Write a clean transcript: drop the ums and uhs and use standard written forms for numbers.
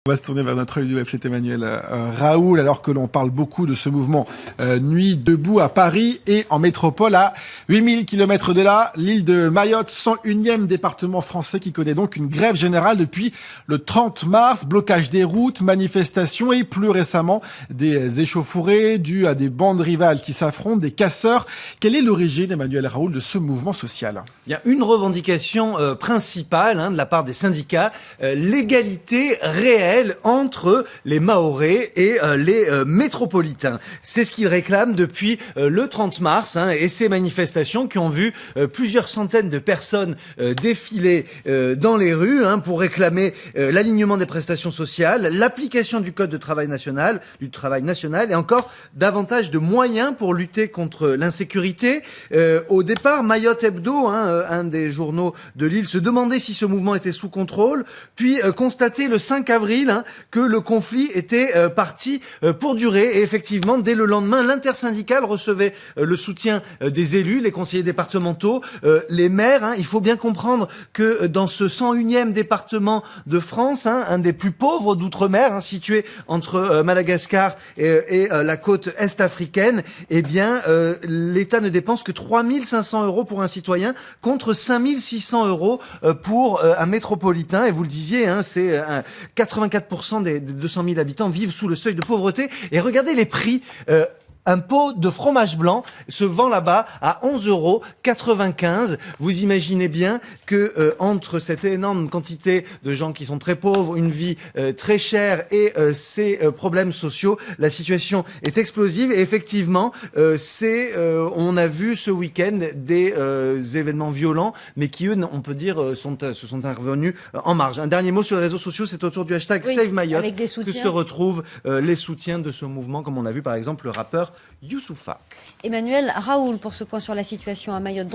On va se tourner vers notre œil du web, c'est Emmanuel Raoul, alors que l'on parle beaucoup de ce mouvement Nuit debout à Paris et en métropole à 8000 km de là, l'île de Mayotte, 101e département français qui connaît donc une grève générale depuis le 30 mars, blocage des routes, manifestations et plus récemment des échauffourées dues à des bandes rivales qui s'affrontent, des casseurs. Quelle est l'origine, Emmanuel Raoul, de ce mouvement social? Il y a une revendication principale de la part des syndicats, l'égalité réelle entre les Mahorais et les métropolitains. C'est ce qu'ils réclament depuis le 30 mars et ces manifestations qui ont vu plusieurs centaines de personnes défiler dans les rues pour réclamer l'alignement des prestations sociales, l'application du Code de travail national, et encore davantage de moyens pour lutter contre l'insécurité. Au départ, Mayotte Hebdo, un des journaux de l'île, se demandait si ce mouvement était sous contrôle, puis constatait le 5 avril que le conflit était parti pour durer. Et effectivement, dès le lendemain, l'intersyndicale recevait le soutien des élus, les conseillers départementaux, les maires. Il faut bien comprendre que dans ce 101e département de France, un des plus pauvres d'outre-mer, situé entre Madagascar et la côte est-africaine, eh bien, l'État ne dépense que 3500 € pour un citoyen contre 5600 € pour un métropolitain. Et vous le disiez, c'est 84% des 200 000 habitants vivent sous le seuil de pauvreté. Et regardez les prix. Un pot de fromage blanc se vend là-bas à 11,95 €. Vous imaginez bien que entre cette énorme quantité de gens qui sont très pauvres, une vie très chère et ces problèmes sociaux, la situation est explosive. Et effectivement, on a vu ce week-end des événements violents, mais qui eux, on peut dire, se sont intervenus en marge. Un dernier mot sur les réseaux sociaux, c'est autour du hashtag Save Mayotte que se retrouvent les soutiens de ce mouvement, comme on a vu par exemple le rappeur Youssoupha. Emmanuel Raoul pour ce point sur la situation à Mayotte.